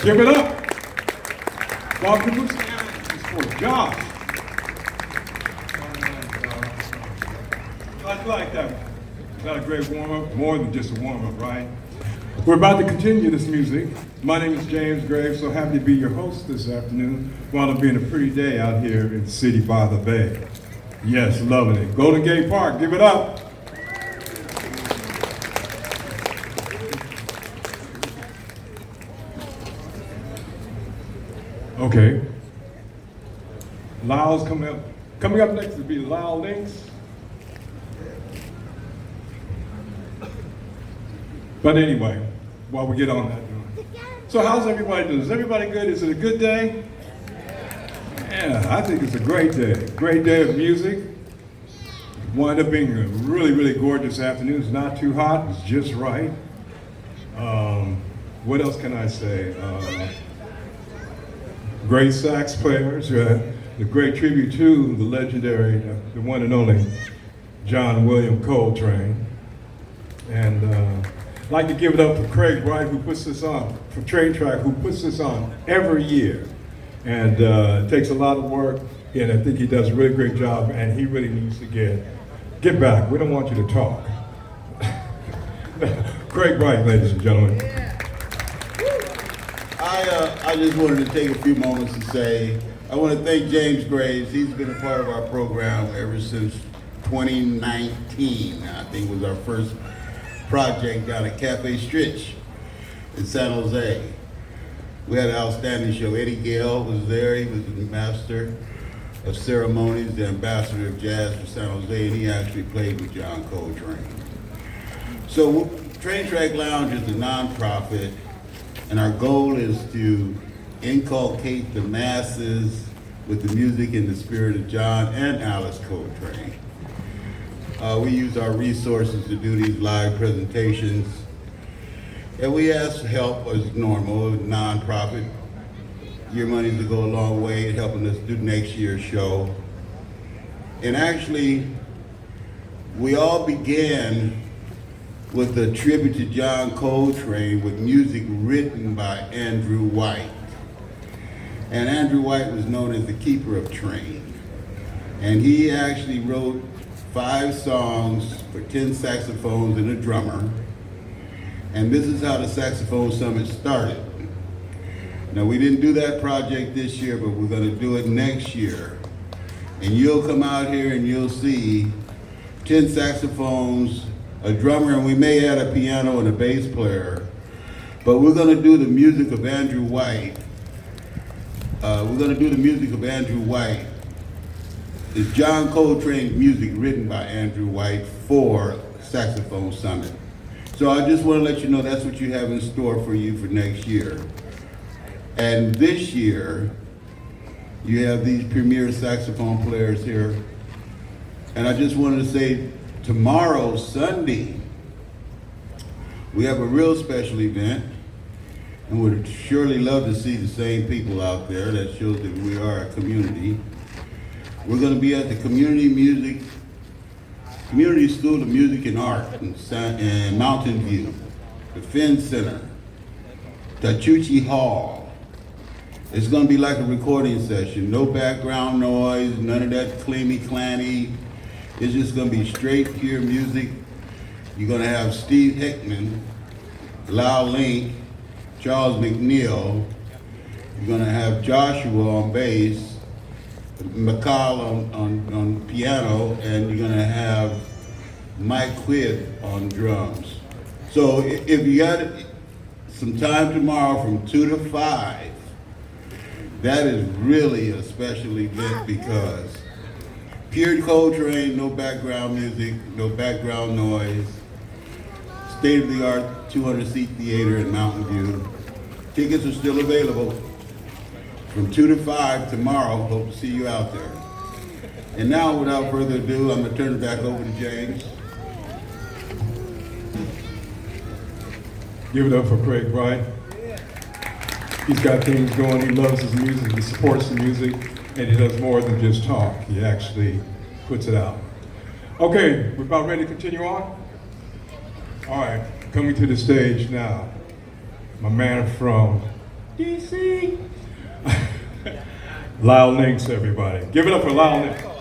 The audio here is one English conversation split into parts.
Give it up. Welcome to for Josh. I like that. Is that a great warm-up? More than just a warm-up, right? We're about to continue this music. My name is James Graves, so happy to be your host this afternoon while it being a pretty day out here in the city by the bay. Yes, loving it. Golden Gate Park, give it up. Okay. Lyle's coming up. Coming up next will be Lyle Links. But anyway, while we get on that. So how's everybody doing? Is everybody good? Is it a good day? Yeah, I think it's a great day. Great day of music. Wound up being a really, really gorgeous afternoon. It's not too hot, it's just right. What else can I say? Great sax players, the great tribute to the legendary, the one and only John Coltrane. And I'd like to give it up for Craig Wright, who puts this on, for Train Track, who puts this on every year. And it takes a lot of work, and I think he does a really great job, and he really needs to get back. We don't want you to talk. Craig Wright, ladies and gentlemen. I just wanted to take a few moments to say, I want to thank James Graves. He's been a part of our program ever since 2019. I think was our first project down at Cafe Stritch in San Jose. We had an outstanding show. Eddie Gale was there. He was the master of ceremonies, the ambassador of jazz for San Jose, and he actually played with John Coltrane. So Train Track Lounge is a nonprofit, and our goal is to inculcate the masses with the music and the spirit of John and Alice Coltrane. We use our resources to do these live presentations, and we ask for help as normal, nonprofit. Your money to go a long way in helping us do next year's show. And actually, we all began with a tribute to John Coltrane with music written by Andrew White. And Andrew White was known as the keeper of Train. And he actually wrote 5 songs for 10 saxophones and a drummer. And this is how the Saxophone Summit started. Now, we didn't do that project this year, but we're gonna do it next year. And you'll come out here and you'll see 10 saxophones, a drummer, and we may add a piano and a bass player. But we're gonna do the music of Andrew White. It's John Coltrane's music written by Andrew White for Saxophone Summit. So I just want to let you know that's what you have in store for you for next year. And this year, you have these premier saxophone players here. And I just wanted to say, tomorrow, Sunday, we have a real special event. And would surely love to see the same people out there. That shows that we are a community. We're going to be at the Community School of Music and Art in Mountain View, the Finn Center, Tachuchi Hall. It's going to be like a recording session. No background noise, none of that clammy. It's just going to be straight, pure music. You're going to have Steve Hickman, Lyle Link, Charles McNeil. You're going to have Joshua on bass, McCall on piano, and you're going to have Mike Quidd on drums. So if you got some time tomorrow from 2 to 5, That is really a special event because pure Coltrane, no background music, no background noise, state-of-the-art 200-seat theater in Mountain View. Tickets are still available from 2 to 5 tomorrow. Hope to see you out there. And now, without further ado, I'm going to turn it back over to James. Give it up for Craig Wright. He's got things going. He loves his music. He supports the music, and he does more than just talk. He actually puts it out. Okay, we're about ready to continue on. All right, coming to the stage now, my man from DC, Lyle Ninks, everybody. Give it up for Lyle Ninks.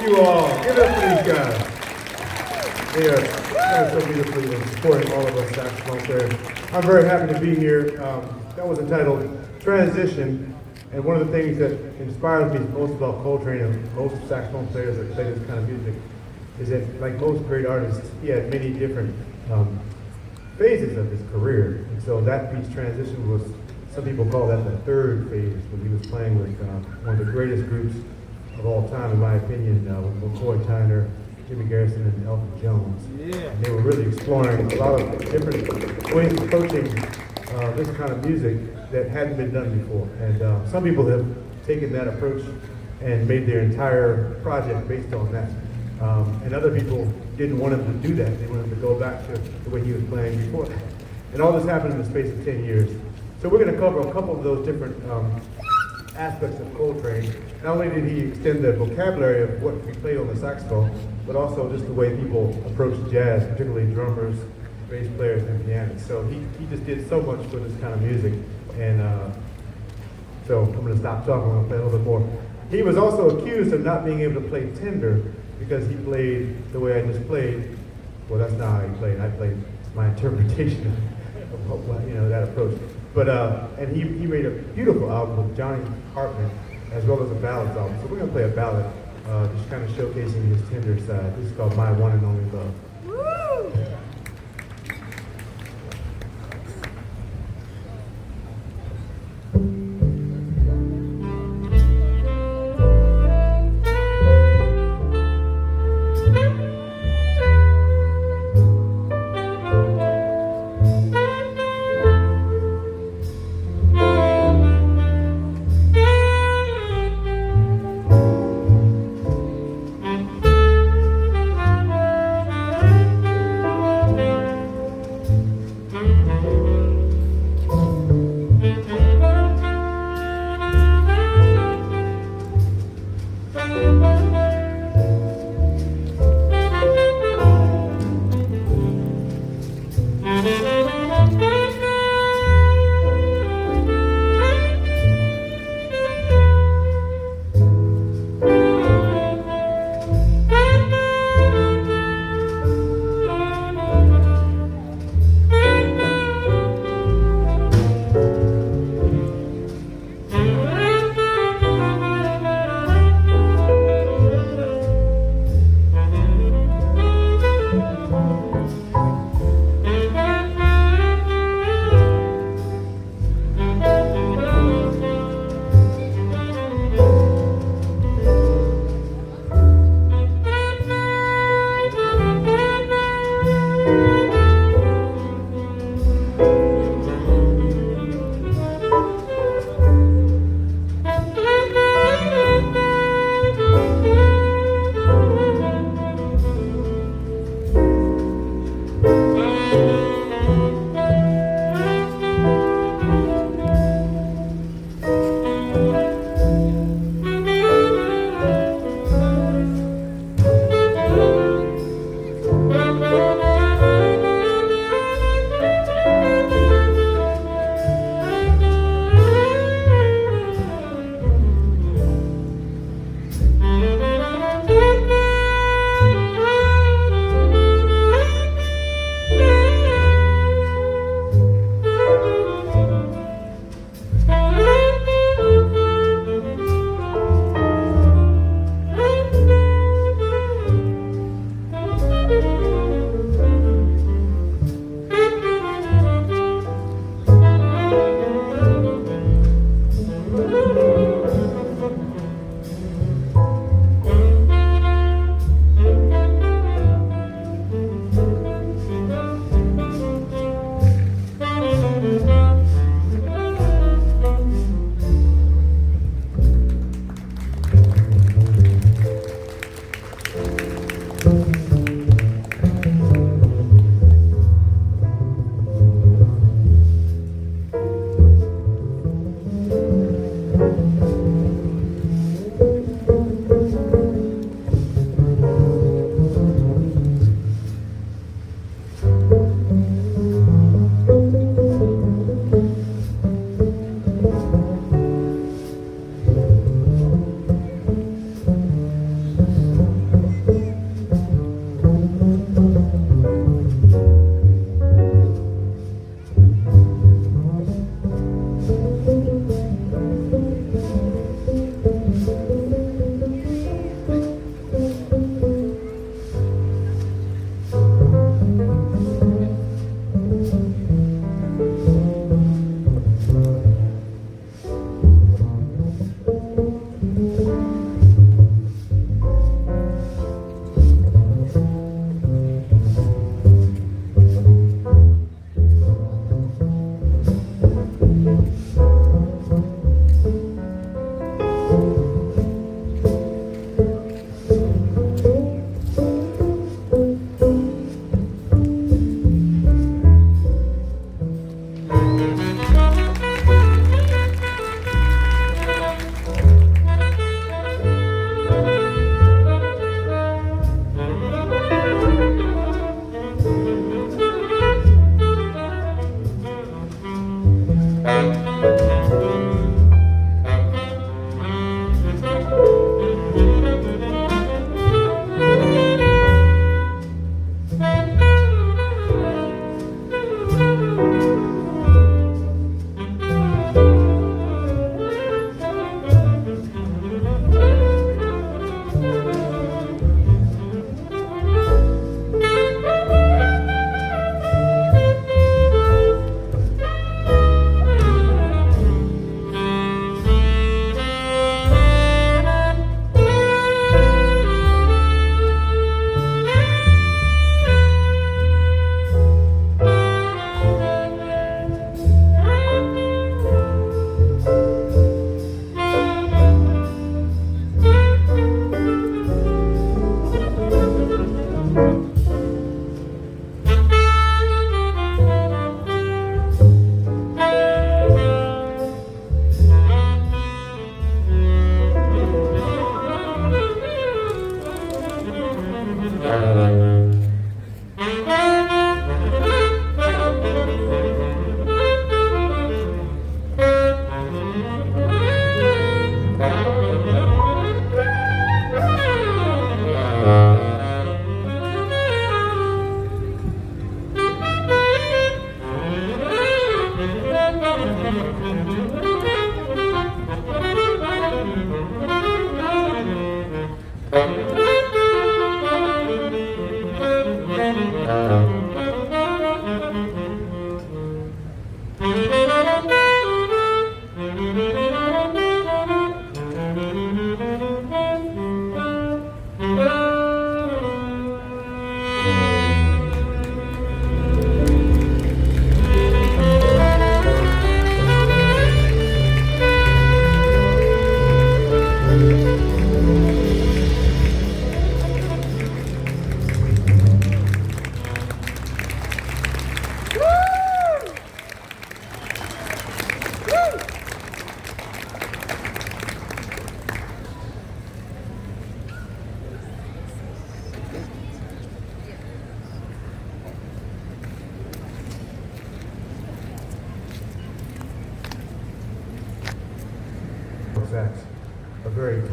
you all. Give it up for these guys. They are so beautifully and supporting all of us saxophone players. I'm very happy to be here. That was entitled Transition, and one of the things that inspires me most about Coltrane and most saxophone players that play this kind of music is that, like most great artists, he had many different phases of his career. And so that piece, Transition, was, some people call that the third phase, when he was playing with one of the greatest groups of all time, in my opinion, with McCoy Tyner, Jimmy Garrison, and Elton Jones. Yeah. And they were really exploring a lot of different ways of approaching this kind of music that hadn't been done before. And some people have taken that approach and made their entire project based on that. And other people didn't want him to do that. They wanted him to go back to the way he was playing before that. And all this happened in the space of 10 years. So we're going to cover a couple of those different aspects of Coltrane. Not only did he extend the vocabulary of what he played on the saxophone, but also just the way people approach jazz, particularly drummers, bass players, and pianists. So he just did so much for this kind of music. And so I'm going to stop talking. I'm going to play a little bit more. He was also accused of not being able to play tender because he played the way I just played. Well, that's not how he played. I played my interpretation of that approach. But and he made a beautiful album with Johnny Hartman, as well as a ballads album. So we're gonna play a ballad, just kind of showcasing his tender side. This is called My One and Only Love. Woo!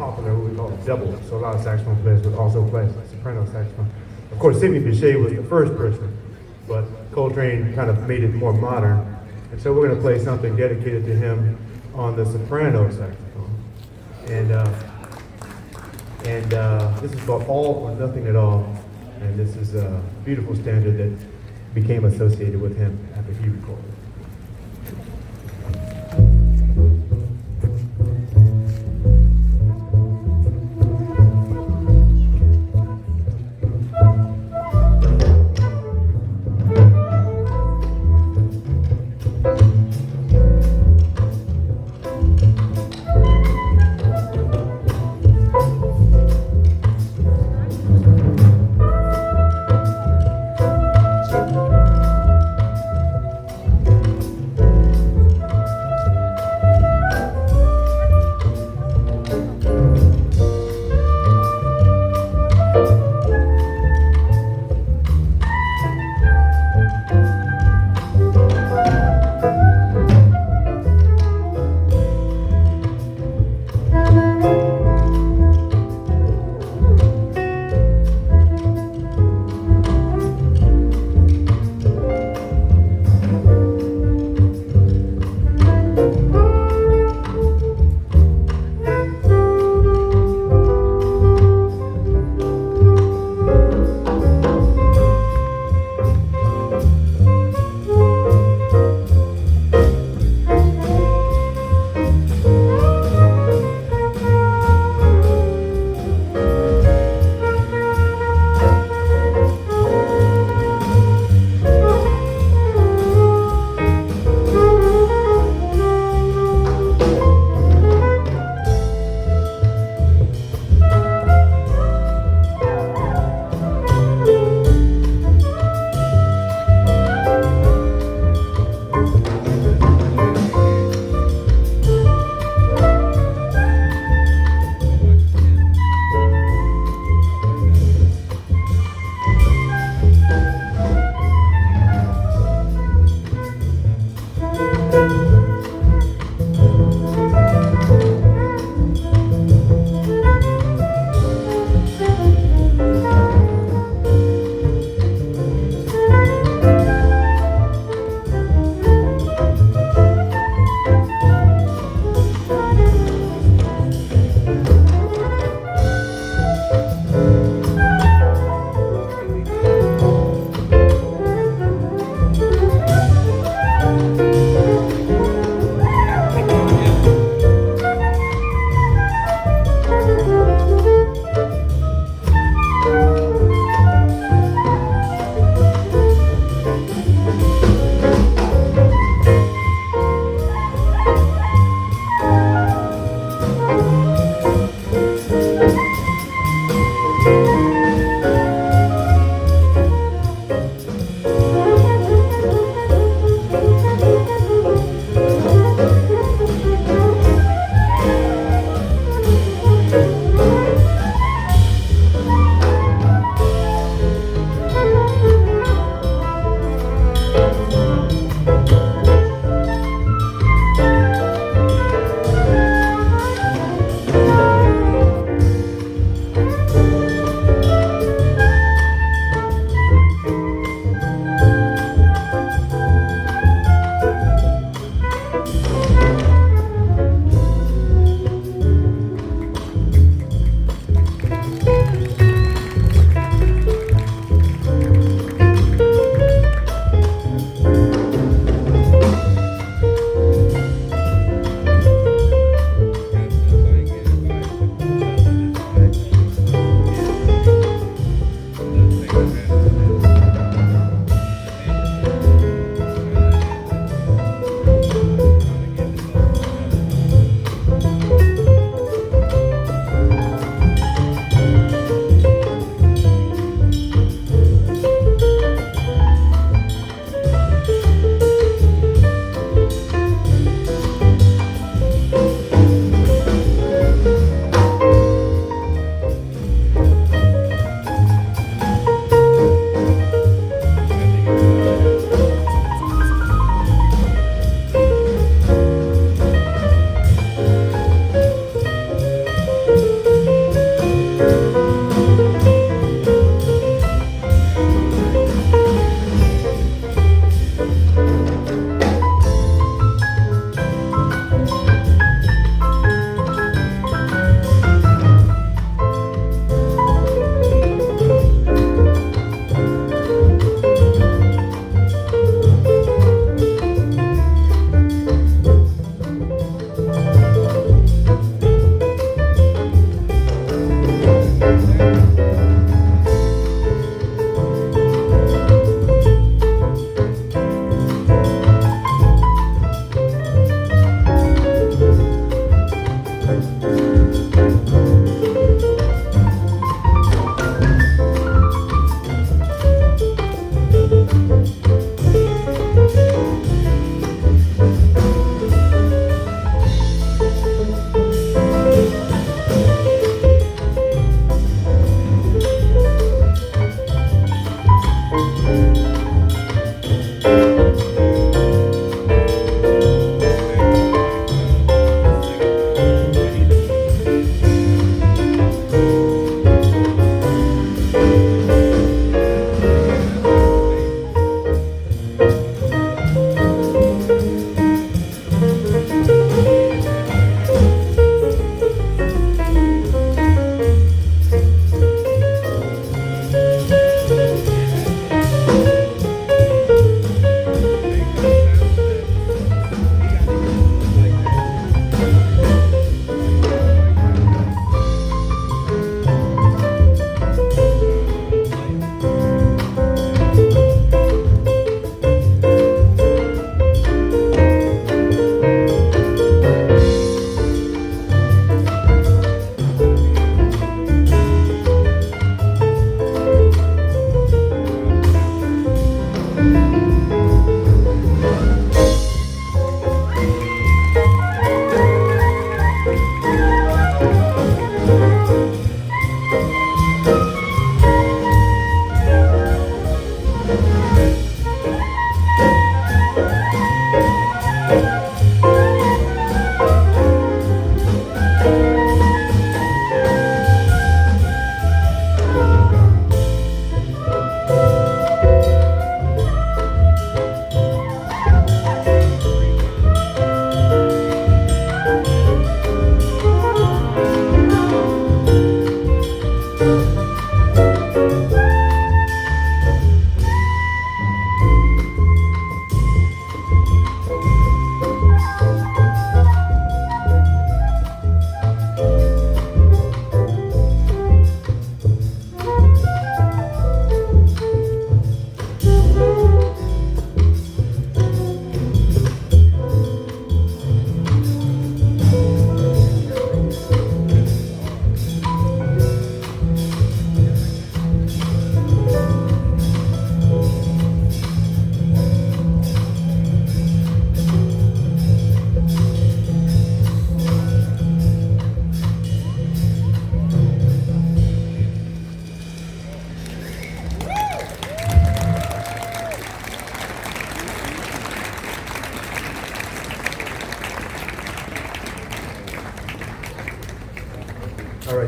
popular, what we call double. So a lot of saxophone players would also play soprano saxophone. Of course, Sidney Bechet was the first person, but Coltrane kind of made it more modern. And so we're going to play something dedicated to him on the soprano saxophone. And this is called All or Nothing at All. And this is a beautiful standard that became associated with him after he recorded.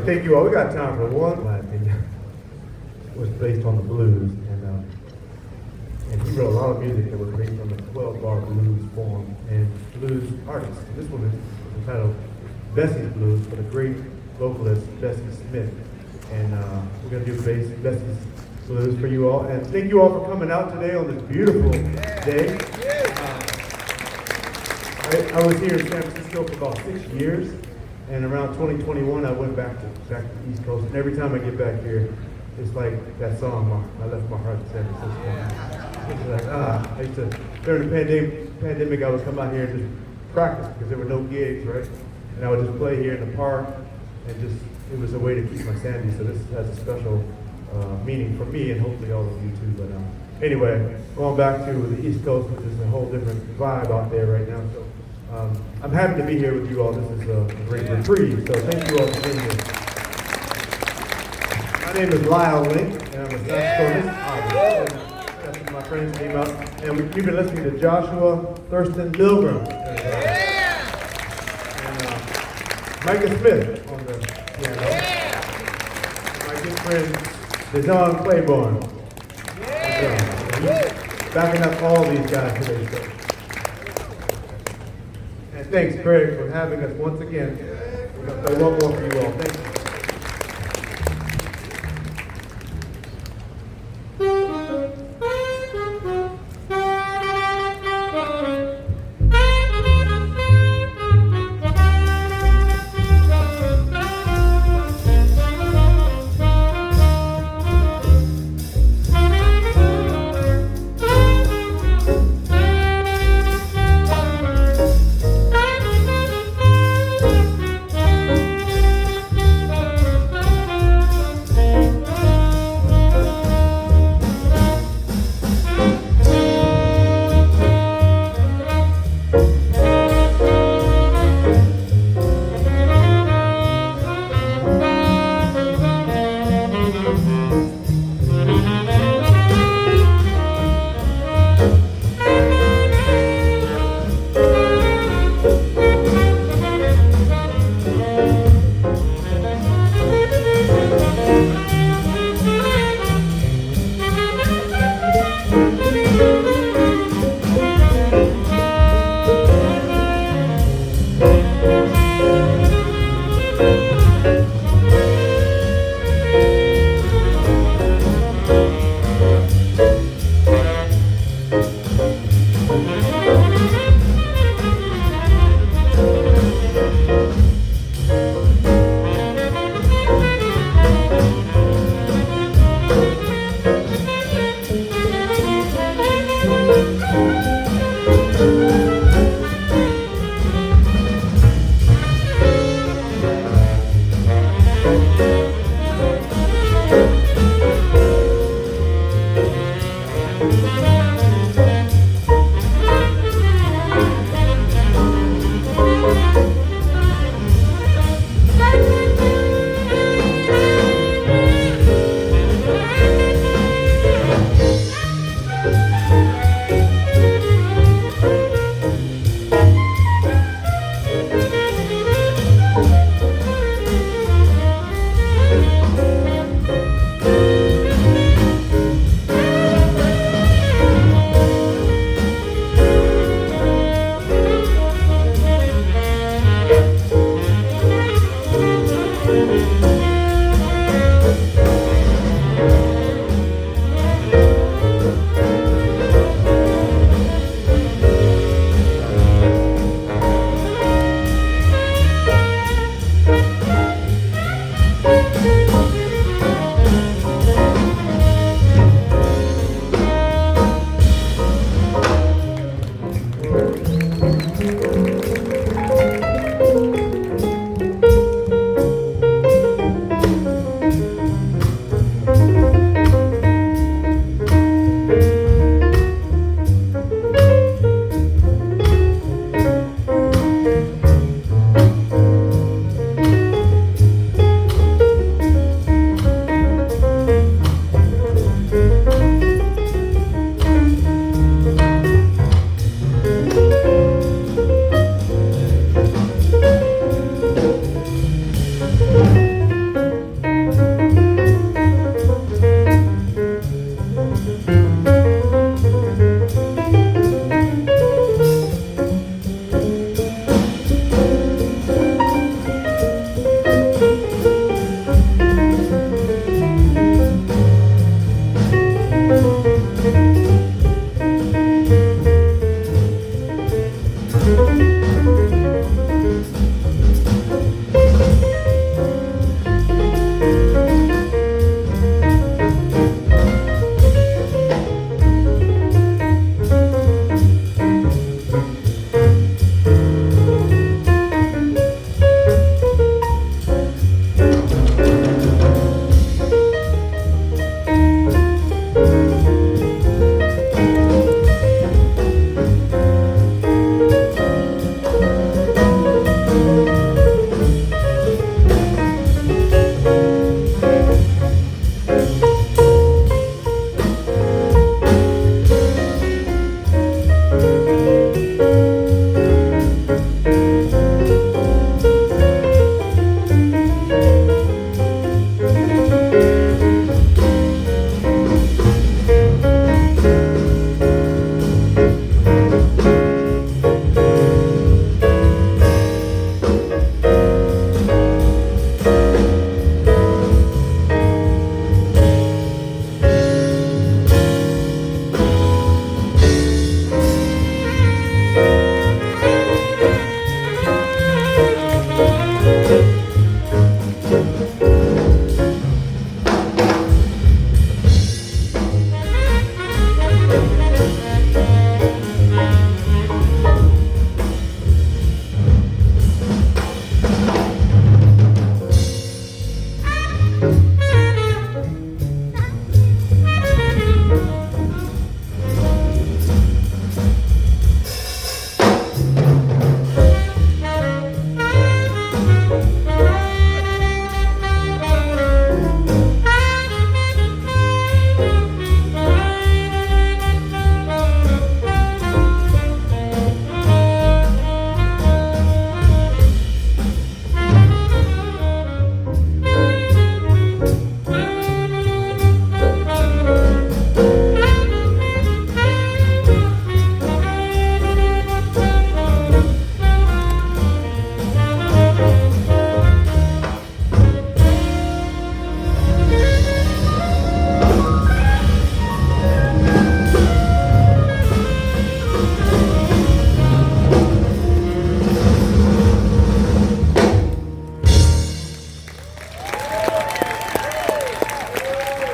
thank you all. We got time for one. My opinion was based on the blues, and he wrote a lot of music that was based on the 12-bar blues form and blues artists. This one is entitled Bessie's Blues for the great vocalist Bessie Smith, and we're gonna do Bessie's Blues for you all. And thank you all for coming out today on this beautiful day. I was here in San Francisco for about 6 years, and around 2021 I went back to the East Coast, and every time I get back here, it's like that song, I Left My Heart in San Francisco. It's like, I used to, during the pandemic, I would come out here and just practice because there were no gigs, right? And I would just play here in the park, and just, it was a way to keep my sanity, so this has a special meaning for me, and hopefully all of you too. But anyway, going back to the East Coast, which is a whole different vibe out there right now, so I'm happy to be here with you all. This is a great reprieve, so thank you all for being here. My name is Lyle Link, and I'm a saxophonist. That's my friends came out, and we've been listening to Joshua Thurston Milgram. And Micah Smith on the piano. My good friend, DeJohn Claiborne. Backing up all these guys today. So. And thanks, Greg, for having us once again. We're going to play one more for you all. Thank you.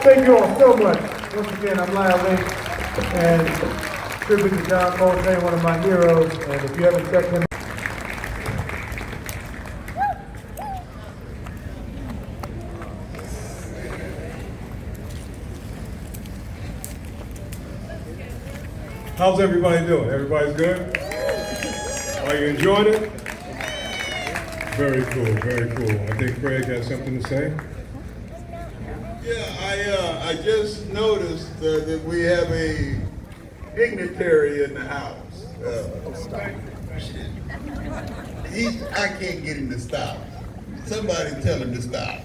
Thank you all so much. Once again, I'm Lyle Link, and tribute to John Coltrane, one of my heroes. And if you haven't checked him, How's everybody doing? Everybody's good? Are you enjoying it? Very cool, very cool. I think Craig has something to say. Yeah, I just noticed that we have a dignitary in the house. I can't get him to stop. Somebody tell him to stop.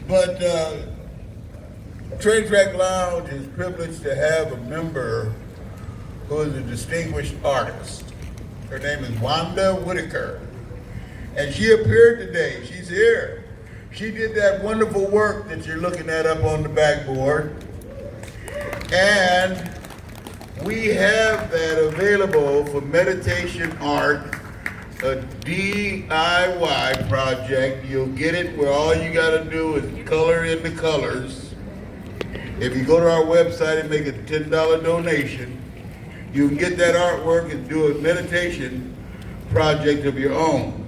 But Train Track Lounge is privileged to have a member who is a distinguished artist. Her name is Wanda Whitaker. And she appeared today. She's here. She did that wonderful work that you're looking at up on the backboard. And we have that available for meditation art, a DIY project. You'll get it where all you gotta do is color in the colors. If you go to our website and make a $10 donation, you can get that artwork and do a meditation project of your own.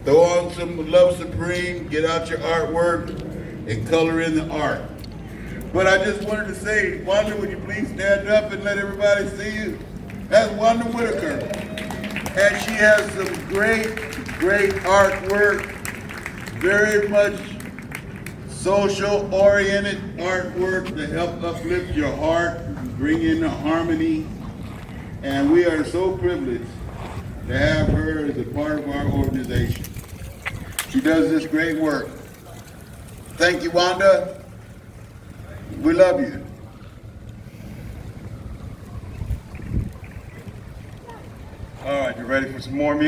Throw on some Love Supreme, get out your artwork, and color in the art. But I just wanted to say, Wanda, would you please stand up and let everybody see you? That's Wanda Whitaker. And she has some great, great artwork, very much social-oriented artwork to help uplift your heart, bring in the harmony. And we are so privileged to have her as a part of our organization. She does this great work. Thank you, Wanda. We love you. All right, you ready for some more music?